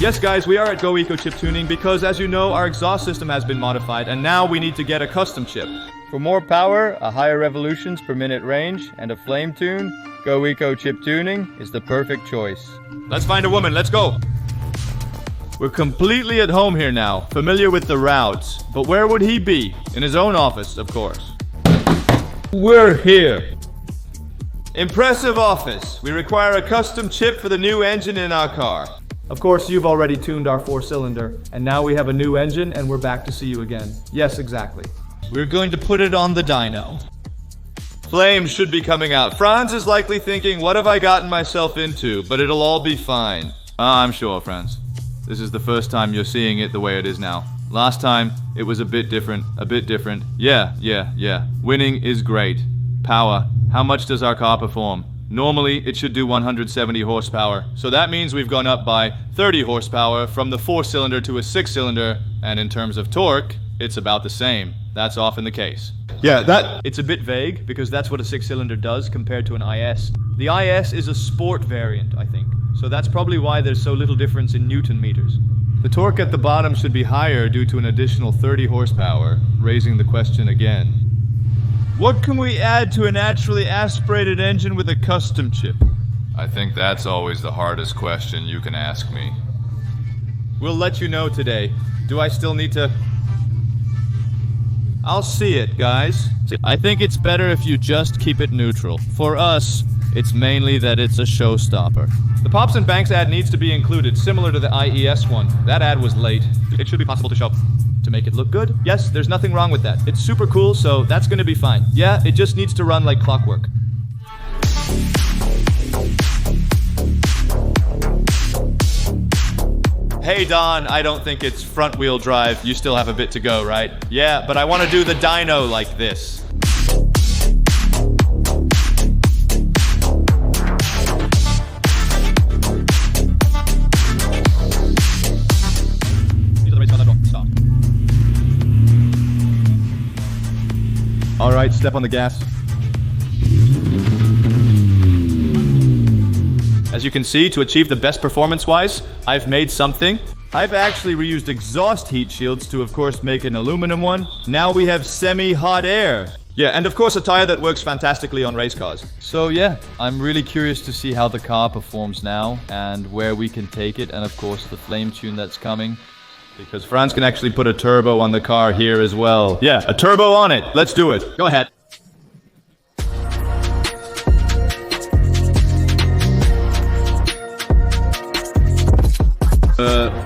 Yes guys, we are at GoEco Chiptuning because as you know, our exhaust system has been modified and now we need to get a custom chip. For more power, a higher revolutions per minute range, and a flame tune, GoEco Chiptuning is the perfect choice. Let's find a woman, let's go! We're completely at home here now, familiar with the routes. But where would he be? In his own office, of course. We're here. Impressive office. We require a custom chip for the new engine in our car. Of course, you've already tuned our 4-cylinder, and now we have a new engine and we're back to see you again. Yes, exactly. We're going to put it on the dyno. Flames should be coming out. Frans is likely thinking, what have I gotten myself into? But it'll all be fine. I'm sure, Frans. This is the first time you're seeing it the way it is now. Last time, it was a bit different. Yeah. Winning is great. Power. How much does our car perform? Normally, it should do 170 horsepower. So that means we've gone up by 30 horsepower from the 4-cylinder to a 6-cylinder. And in terms of torque, it's about the same. That's often the case. Yeah, it's a bit vague because that's what a 6-cylinder does compared to an IS. The IS is a sport variant, I think. So that's probably why there's so little difference in Newton meters. The torque at the bottom should be higher due to an additional 30 horsepower, raising the question again. What can we add to a naturally aspirated engine with a custom chip? I think that's always the hardest question you can ask me. We'll let you know today. Do I still need to... I'll see it, guys. I think it's better if you just keep it neutral. For us, it's mainly that it's a showstopper. The Pops and Banks ad needs to be included, similar to the IES one. That ad was late. It should be possible to show to make it look good. Yes, there's nothing wrong with that. It's super cool, so that's gonna be fine. Yeah, it just needs to run like clockwork. Hey Don, I don't think it's front-wheel drive. You still have a bit to go, right? Yeah, but I want to do the dyno like this. Alright, step on the gas. As you can see, to achieve the best performance-wise, I've made something. I've actually reused exhaust heat shields to, of course, make an aluminum one. Now we have semi-hot air. Yeah, and of course a tire that works fantastically on race cars. So yeah, I'm really curious to see how the car performs now and where we can take it, and of course the flame tune that's coming. Because Frans can actually put a turbo on the car here as well. Yeah, a turbo on it. Let's do it. Go ahead.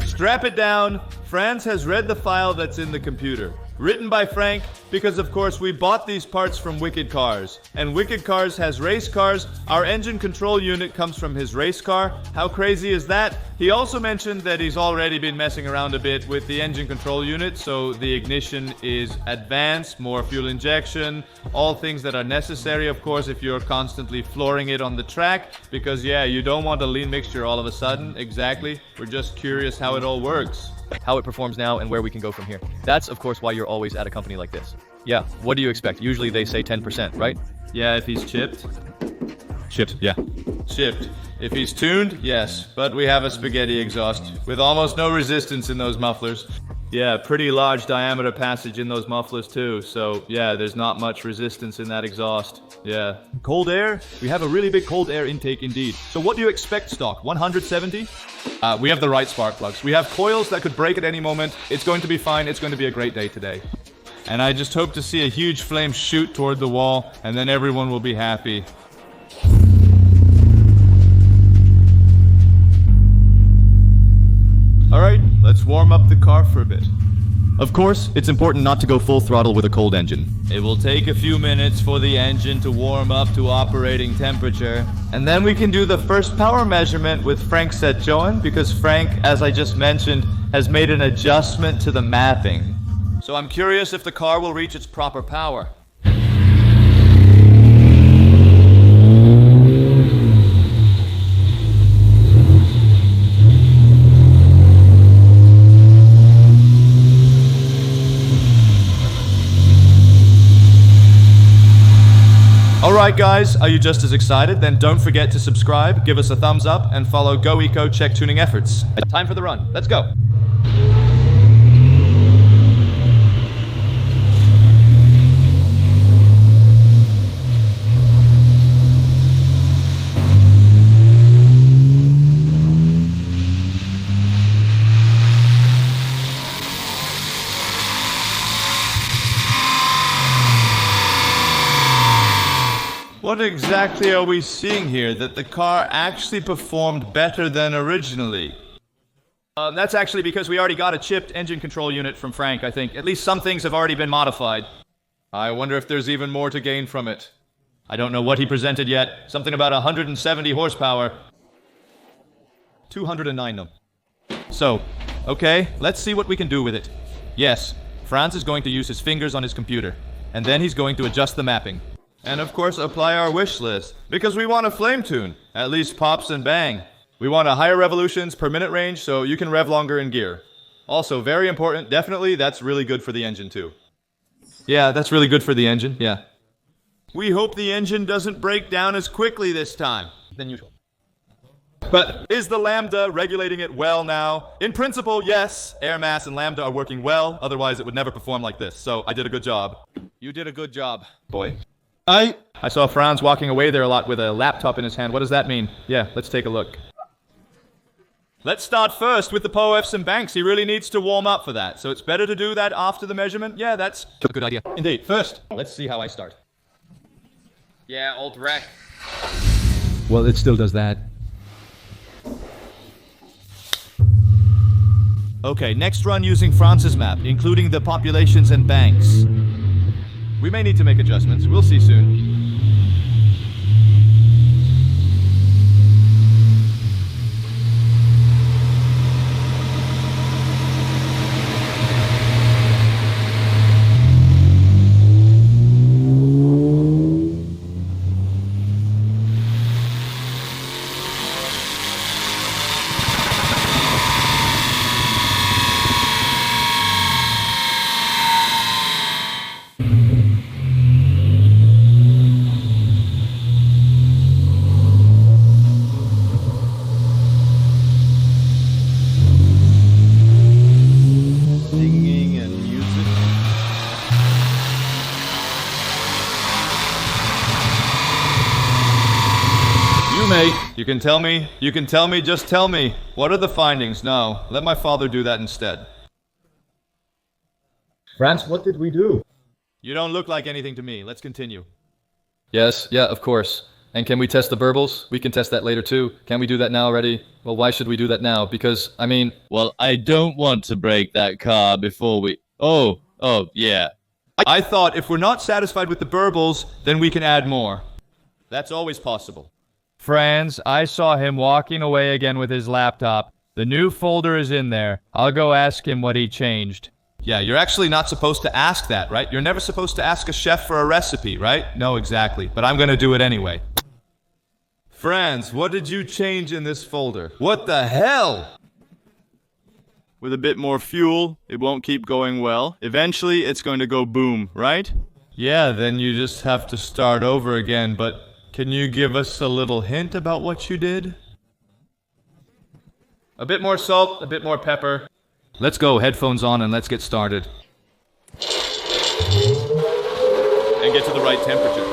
Strap it down. Frans has read the file that's in the computer. Written by Frank, because of course we bought these parts from Wicked Cars. And Wicked Cars has race cars. Our engine control unit comes from his race car. How crazy is that? He also mentioned that he's already been messing around a bit with the engine control unit, so the ignition is advanced, more fuel injection, all things that are necessary, of course, if you're constantly flooring it on the track, because yeah, you don't want a lean mixture all of a sudden. Exactly. We're just curious how it all works. How it performs now and where we can go from here. That's, of course, why you're always at a company like this. Yeah, what do you expect? Usually they say 10%, right? Yeah, if he's chipped. Chipped, yeah. Chipped. If he's tuned, yes. But we have a spaghetti exhaust with almost no resistance in those mufflers. Yeah, pretty large diameter passage in those mufflers too. So yeah, there's not much resistance in that exhaust. Yeah. Cold air? We have a really big cold air intake indeed. So what do you expect stock? 170? We have the right spark plugs. We have coils that could break at any moment. It's going to be fine. It's going to be a great day today. And I just hope to see a huge flame shoot toward the wall, and then everyone will be happy. Alright, let's warm up the car for a bit. Of course, it's important not to go full throttle with a cold engine. It will take a few minutes for the engine to warm up to operating temperature. And then we can do the first power measurement with Frank Setjoen, because Frank, as I just mentioned, has made an adjustment to the mapping. So I'm curious if the car will reach its proper power. Alright guys, are you just as excited? Then don't forget to subscribe, give us a thumbs up, and follow GoEco Chiptuning efforts. Time for the run. Let's go. What exactly are we seeing here that the car actually performed better than originally? That's actually because we already got a chipped engine control unit from Frank, I think. At least some things have already been modified. I wonder if there's even more to gain from it. I don't know what he presented yet. Something about 170 horsepower. 209 them. So, okay, let's see what we can do with it. Yes, Frans is going to use his fingers on his computer. And then he's going to adjust the mapping. And of course apply our wish list, because we want a flame tune, at least pops and bang. We want a higher revolutions per minute range so you can rev longer in gear. Also, very important, definitely that's really good for the engine too. Yeah, that's really good for the engine, yeah. We hope the engine doesn't break down as quickly this time than usual. But is the Lambda regulating it well now? In principle, yes, air mass and Lambda are working well, otherwise it would never perform like this, so I did a good job. You did a good job, boy. I saw Frans walking away there a lot with a laptop in his hand. What does that mean? Yeah, let's take a look. Let's start first with the POFs and banks. He really needs to warm up for that. So it's better to do that after the measurement. Yeah, that's a good idea. Indeed. First, let's see how I start. Yeah, old wreck. Well, it still does that. Okay, next run using Frans's map, including the populations and banks. We may need to make adjustments. We'll see soon. You can tell me, just tell me. What are the findings? No, let my father do that instead. Frans, what did we do? You don't look like anything to me. Let's continue. Yes, yeah, of course. And can we test the burbles? We can test that later too. Can we do that now already? Well, why should we do that now? Because, I mean... Well, I don't want to break that car before we... Oh, yeah. I thought if we're not satisfied with the burbles, then we can add more. That's always possible. Frans, I saw him walking away again with his laptop. The new folder is in there. I'll go ask him what he changed. Yeah, you're actually not supposed to ask that, right? You're never supposed to ask a chef for a recipe, right? No, exactly. But I'm gonna do it anyway. Frans, what did you change in this folder? What the hell? With a bit more fuel, it won't keep going well. Eventually, it's going to go boom, right? Yeah, then you just have to start over again, but... Can you give us a little hint about what you did? A bit more salt, a bit more pepper. Let's go, headphones on, and let's get started. And get to the right temperature.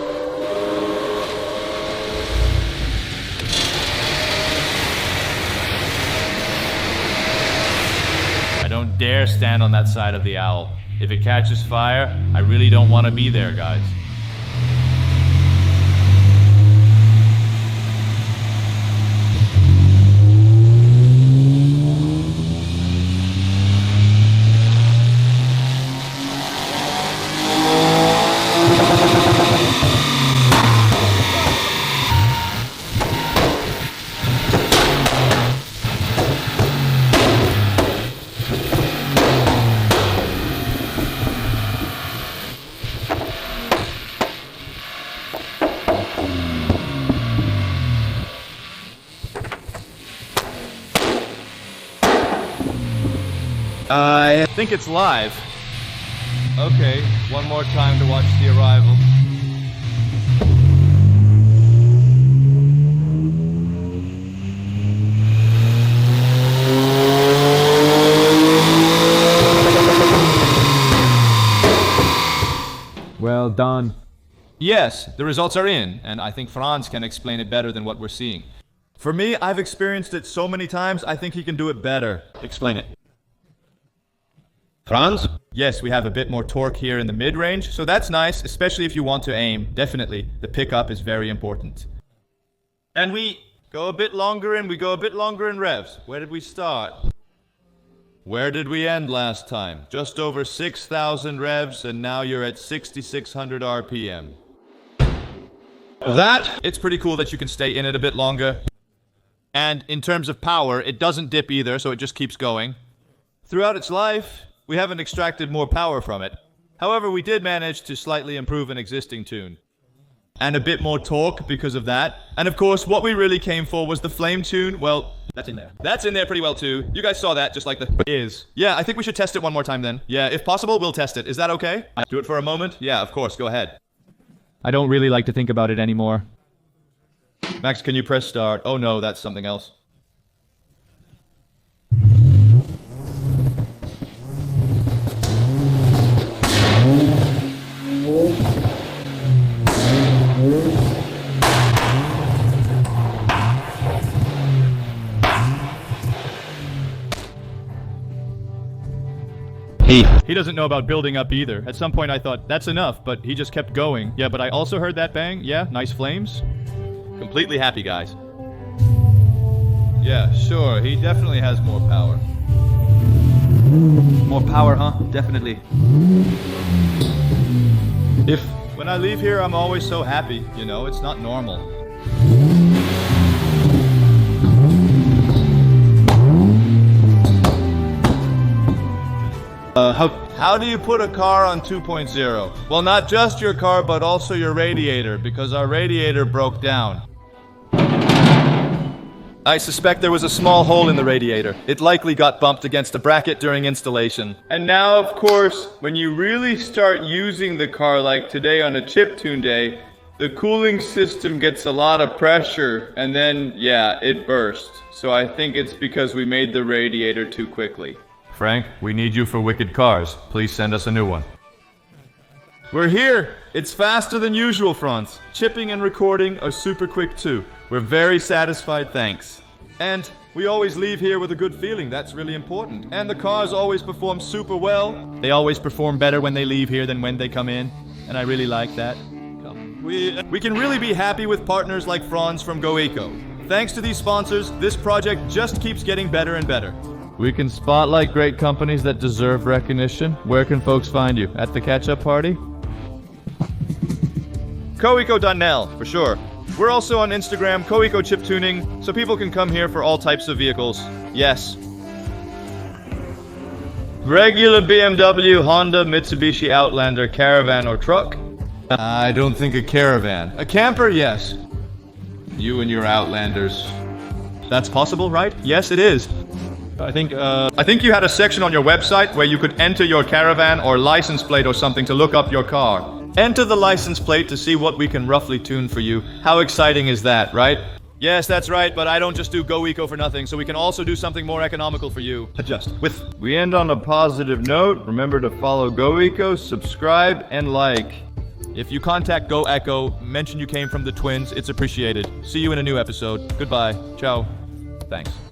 I don't dare stand on that side of the owl. If it catches fire, I really don't want to be there, guys. I think it's live. Okay, one more time to watch the arrival. Well done. Yes, the results are in, and I think Frans can explain it better than what we're seeing. For me, I've experienced it so many times, I think he can do it better. Explain it. Frans? Yes, we have a bit more torque here in the mid-range, so that's nice, especially if you want to aim. Definitely, the pickup is very important. And we go a bit longer and we go a bit longer in revs. Where did we start? Where did we end last time? Just over 6,000 revs, and now you're at 6,600 RPM. It's pretty cool that you can stay in it a bit longer. And in terms of power, it doesn't dip either, so it just keeps going. Throughout its life, we haven't extracted more power from it. However, we did manage to slightly improve an existing tune. And a bit more torque because of that. And of course, what we really came for was the flame tune. Well, That's in there. that's in there pretty well too. You guys saw that, just like the is. Yeah, I think we should test it one more time then. Yeah, if possible, we'll test it. Is that okay? Do it for a moment? Yeah, of course, go ahead. I don't really like to think about it anymore. Max, can you press start? Oh no, that's something else. He doesn't know about building up either. At some point I thought, that's enough, but he just kept going. Yeah, but I also heard that bang. Yeah, nice flames. Completely happy, guys. Yeah, sure, he definitely has more power. More power, huh? Definitely. When I leave here, I'm always so happy. You know, it's not normal. How do you put a car on 2.0? Well, not just your car, but also your radiator, because our radiator broke down. I suspect there was a small hole in the radiator. It likely got bumped against a bracket during installation. And now, of course, when you really start using the car like today on a chiptune day, the cooling system gets a lot of pressure, and then, yeah, it bursts. So I think it's because we made the radiator too quickly. Frank, we need you for Wicked Cars. Please send us a new one. We're here! It's faster than usual, Frans. Chipping and recording are super quick too. We're very satisfied, thanks. And we always leave here with a good feeling, that's really important. And the cars always perform super well. They always perform better when they leave here than when they come in, and I really like that. We can really be happy with partners like Frans from GoEco. Thanks to these sponsors, this project just keeps getting better and better. We can spotlight great companies that deserve recognition. Where can folks find you? At the catch-up party? GoEco.nl, for sure. We're also on Instagram, GoEco Chiptuning, so people can come here for all types of vehicles. Yes. Regular BMW, Honda, Mitsubishi Outlander, caravan, or truck? I don't think a caravan. A camper, yes. You and your Outlanders. That's possible, right? Yes, it is. I think you had a section on your website where you could enter your caravan or license plate or something to look up your car. Enter the license plate to see what we can roughly tune for you. How exciting is that, right? Yes, that's right, but I don't just do GoEco for nothing, so we can also do something more economical for you. Adjust. We end on a positive note. Remember to follow GoEco, subscribe, and like. If you contact GoEco, mention you came from the twins, it's appreciated. See you in a new episode. Goodbye. Ciao. Thanks.